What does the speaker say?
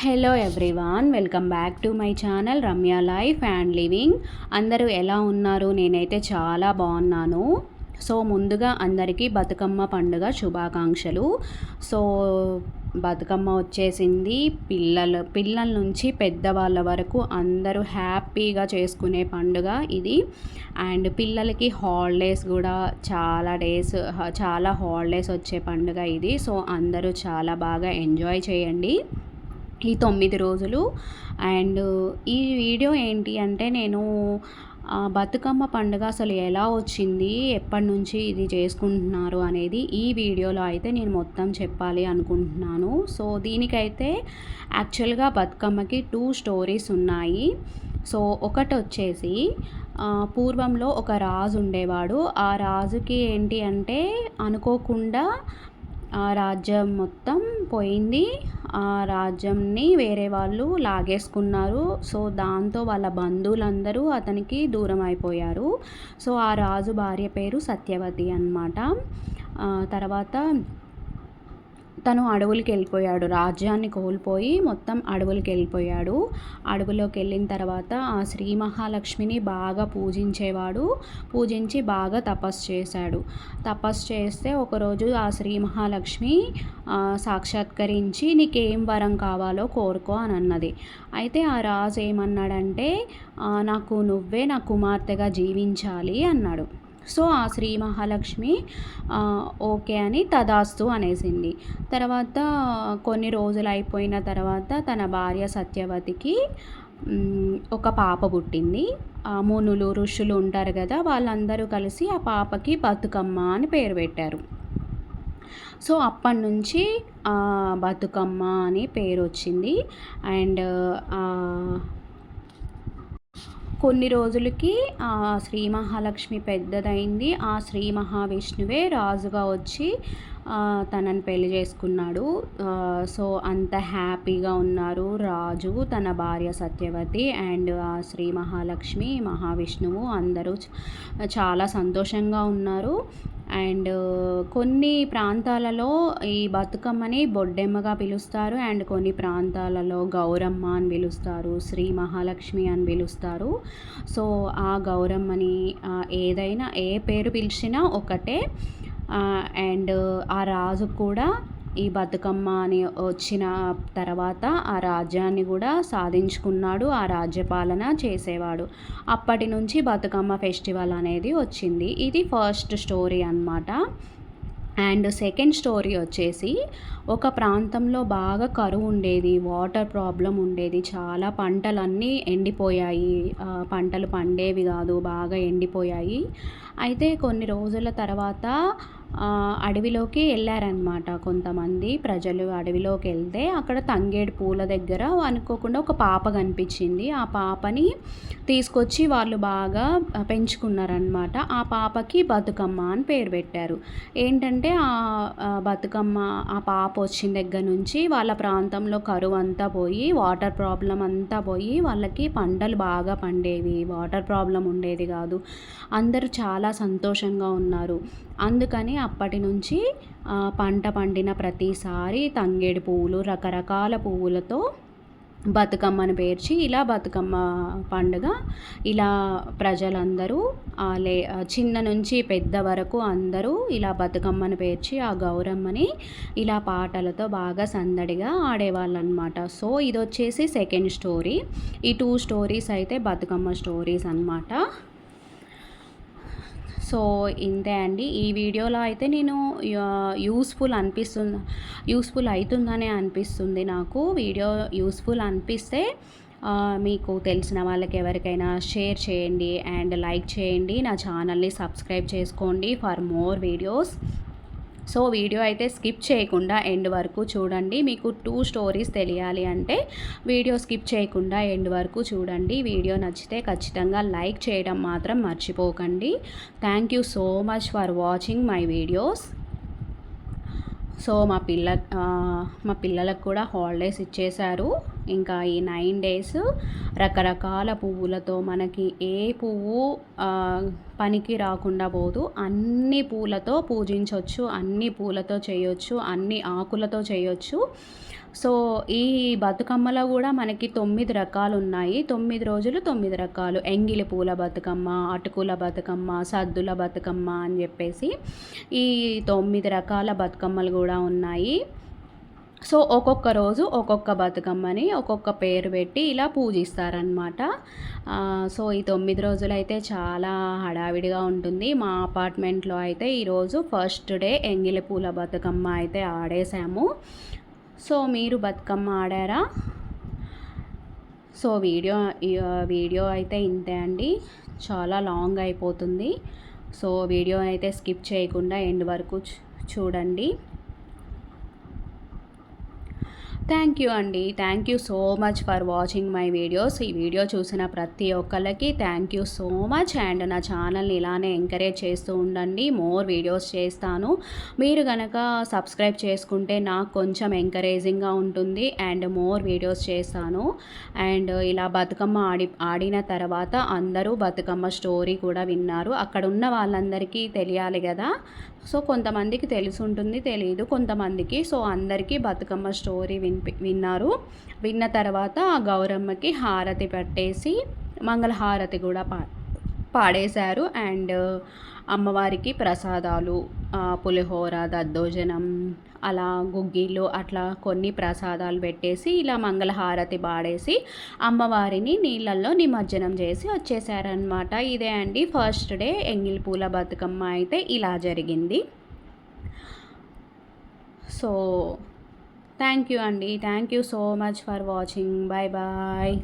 Hello everyone, welcome back to my channel Ramya life and living. అందరూ ఎలా ఉన్నారు? నేనైతే చాలా బాగున్నాను. సో ముందుగా అందరికీ బతుకమ్మ పండుగ శుభాకాంక్షలు. సో బతుకమ్మ వచ్చేసింది. పిల్లల నుంచి పెద్దవాళ్ళ వరకు అందరూ హ్యాపీగా చేసుకునే పండుగ ఇది. అండ్ పిల్లలకి హాలిడేస్ కూడా చాలా హాలిడేస్ వచ్చే పండుగ ఇది. సో అందరూ చాలా బాగా ఎంజాయ్ చేయండి ఈ 9 రోజులు. అండ్ ఈ వీడియో ఏంటి అంటే, నేను బతుకమ్మ పండుగ అసలు ఎలా వచ్చింది, ఎప్పటి నుంచి ఇది చేసుకుంటున్నారు అనేది ఈ వీడియోలో అయితే నేను మొత్తం చెప్పాలి అనుకుంటున్నాను. సో దీనికైతే యాక్చువల్గా బతుకమ్మకి 2 స్టోరీస్ ఉన్నాయి. సో ఒకటి వచ్చేసి పూర్వంలో ఒక రాజు ఉండేవాడు. ఆ రాజుకి ఏంటి అంటే, అనుకోకుండా ఆ రాజ్యం మొత్తం పోయింది. ఆ రాజ్యంని వేరే వాళ్ళు లాగేసుకున్నారు. సో దాంతో వాళ్ళ బంధువులందరూ అతనికి దూరం అయిపోయారు. సో ఆ రాజు భార్య పేరు సత్యవతి అన్నమాట. తర్వాత తను అడవులకి వెళ్ళిపోయాడు. రాజ్యాన్ని కోల్పోయి మొత్తం అడవులకి వెళ్ళిపోయాడు. అడవులోకి వెళ్ళిన తర్వాత ఆ శ్రీ మహాలక్ష్మిని బాగా పూజించేవాడు. పూజించి బాగా తపస్సు చేశాడు. తపస్సు చేస్తే ఒకరోజు ఆ శ్రీ మహాలక్ష్మి సాక్షాత్కరించి నీకేం వరం కావాలో కోరుకో అని అన్నది. అయితే ఆ రాజు ఏమన్నాడంటే, నాకు నువ్వే నా కుమార్తెగా జీవించాలి అన్నాడు. సో ఆ శ్రీ మహాలక్ష్మి ఓకే అని తదాస్తు అనేసింది. తర్వాత కొన్ని రోజులు అయిపోయిన తర్వాత తన భార్య సత్యవతికి ఒక పాప పుట్టింది. మునులు ఋషులు ఉంటారు కదా, వాళ్ళందరూ కలిసి ఆ పాపకి బతుకమ్మ అని పేరు పెట్టారు. సో అప్పటి నుంచి బతుకమ్మ అని పేరు వచ్చింది. అండ్ కొన్ని రోజులకి శ్రీ మహాలక్ష్మి పెద్దదైంది. ఆ శ్రీ మహావిష్ణువే రాజుగా వచ్చి తనని పెళ్లి చేసుకున్నాడు. సో అంత హ్యాపీగా ఉన్నారు రాజు, తన భార్య సత్యవతి అండ్ ఆ శ్రీ మహాలక్ష్మి, మహావిష్ణువు అందరూ చాలా సంతోషంగా ఉన్నారు. అండ్ కొన్ని ప్రాంతాలలో ఈ బతుకమ్మని బొడ్డెమ్మగా పిలుస్తారు. అండ్ కొన్ని ప్రాంతాలలో గౌరమ్మ అని పిలుస్తారు, శ్రీ మహాలక్ష్మి అని పిలుస్తారు. సో ఆ గౌరమ్మని ఏదైనా ఏ పేరు పిలిచినా ఒకటే. అండ్ ఆ రాజు కూడా ఈ బతుకమ్మ అని వచ్చిన తర్వాత ఆ రాజ్యాన్ని కూడా సాధించుకున్నాడు. ఆ రాజ్యపాలన చేసేవాడు. అప్పటి నుంచి బతుకమ్మ ఫెస్టివల్ అనేది వచ్చింది. ఇది ఫస్ట్ స్టోరీ అన్నమాట. అండ్ సెకండ్ స్టోరీ వచ్చేసి, ఒక ప్రాంతంలో బాగా కరువు ఉండేది, వాటర్ ప్రాబ్లం ఉండేది, చాలా పంటలన్నీ ఎండిపోయాయి, పంటలు పండేవి కాదు, బాగా ఎండిపోయాయి. అయితే కొన్ని రోజుల తర్వాత అడవిలోకి వెళ్ళారనమాట కొంతమంది ప్రజలు. అడవిలోకి వెళ్తే అక్కడ తంగేడు పూల దగ్గర అనుకోకుండా ఒక పాప కనిపించింది. ఆ పాపని తీసుకొచ్చి వాళ్ళు బాగా పెంచుకున్నారనమాట. ఆ పాపకి బతుకమ్మ అని పేరు పెట్టారు. ఏంటంటే బతుకమ్మ ఆ పాప వచ్చిన దగ్గర నుంచి వాళ్ళ ప్రాంతంలో కరువు అంతా పోయి, వాటర్ ప్రాబ్లం అంతా పోయి, వాళ్ళకి పంటలు బాగా పండేవి, వాటర్ ప్రాబ్లం ఉండేది కాదు. అందరూ చాలా సంతోషంగా ఉన్నారు. అందుకని అప్పటి నుంచి పంట పండిన ప్రతిసారి తంగేడు పువ్వులు, రకరకాల పువ్వులతో బతుకమ్మను పేర్చి ఇలా బతుకమ్మ పండుగ ఇలా ప్రజలందరూ చిన్న నుంచి పెద్ద వరకు అందరూ ఇలా బతుకమ్మను పేర్చి ఆ గౌరమ్మని ఇలా పాటలతో బాగా సందడిగా ఆడేవాళ్ళు అనమాట. సో ఇది వచ్చేసి సెకండ్ స్టోరీ. ఈ 2 స్టోరీస్ అయితే బతుకమ్మ స్టోరీస్ అన్నమాట. సో ఇంతే అండి. ఈ వీడియోలో అయితే నేను యూస్ఫుల్ అవుతుందనే అనిపిస్తుంది నాకు. వీడియో యూస్ఫుల్ అనిపిస్తే మీకు తెలిసిన వాళ్ళకి ఎవరికైనా షేర్ చేయండి అండ్ లైక్ చేయండి. నా ఛానల్ని సబ్స్క్రైబ్ చేసుకోండి for more videos. So video అయితే స్కిప్ చేయకుండా ఎండ్ వరకు చూడండి. మీకు 2 స్టోరీస్ తెలియాలి అంటే వీడియో స్కిప్ చేయకుండా ఎండ్ వరకు చూడండి. వీడియో నచ్చితే ఖచ్చితంగా లైక్ చేయడం మాత్రం మర్చిపోకండి. Thank you so much for watching my videos. So మా పిల్లలకు కూడా హాలిడేస్ ఇచ్చేశారు. ఇంకా ఈ 9 డేస్ రకరకాల పువ్వులతో, మనకి ఏ పువ్వు పనికి రాకుండా పోదు, అన్ని పూలతో పూజించవచ్చు, అన్ని పూలతో చేయొచ్చు, అన్ని ఆకులతో చేయొచ్చు. సో ఈ బతుకమ్మలో కూడా మనకి 9 రకాలు ఉన్నాయి. 9 రోజులు 9 రకాలు. ఎంగిలి పూల బతుకమ్మ, అటుకుల బతుకమ్మ, సద్దుల బతుకమ్మ అని చెప్పేసి ఈ 9 రకాల బతుకమ్మలు కూడా ఉన్నాయి. సో ఒక్కొక్క రోజు ఒక్కొక్క బతుకమ్మని ఒక్కొక్క పేరు పెట్టి ఇలా పూజిస్తారనమాట. సో ఈ 9 రోజులైతే చాలా హడావిడిగా ఉంటుంది. మా అపార్ట్మెంట్లో అయితే ఈరోజు ఫస్ట్ డే ఎంగిలి పూల బతుకమ్మ అయితే ఆడేసాము. సో మీరు బతుకమ్మ ఆడారా? సో వీడియో అయితే ఇంతే అండి. చాలా లాంగ్ అయిపోతుంది. సో వీడియో అయితే స్కిప్ చేయకుండా ఎండ్ వరకు చూడండి. థ్యాంక్ యూ అండి. Thank you so much for watching my videos. ఈ వీడియో చూసిన ప్రతి ఒక్కళ్ళకి thank you so much. And నా ఛానల్ని ఇలానే ఎంకరేజ్ చేస్తూ ఉండండి. మోర్ వీడియోస్ చేస్తాను. మీరు కనుక సబ్స్క్రైబ్ చేసుకుంటే నాకు కొంచెం ఎంకరేజింగ్గా ఉంటుంది అండ్ మోర్ వీడియోస్ చేస్తాను. అండ్ ఇలా బతుకమ్మ ఆడిన తర్వాత అందరూ బతుకమ్మ స్టోరీ కూడా విన్నారు. అక్కడ ఉన్న వాళ్ళందరికీ తెలియాలి కదా. సో కొంతమందికి తెలిసి ఉంటుంది, తెలియదు కొంతమందికి. సో అందరికీ బతుకమ్మ స్టోరీ విన్నారు. విన్న తర్వాత ఆ గౌరమ్మకి హారతి పట్టేసి మంగళహారతి కూడా పాడేశారు. అండ్ అమ్మవారికి ప్రసాదాలు, పులిహోర, దద్దోజనం, అలా గుగ్గిళ్ళు అట్లా కొన్ని ప్రసాదాలు పెట్టేసి ఇలా మంగళహారతి పాడేసి అమ్మవారిని నీళ్ళల్లో నిమజ్జనం చేసి వచ్చేసారనమాట. ఇదే అండి ఫస్ట్ డే ఎంగిలి పూల బతుకమ్మ అయితే ఇలా జరిగింది. సో థ్యాంక్ యూ అండి. Thank you so much for watching. Bye bye.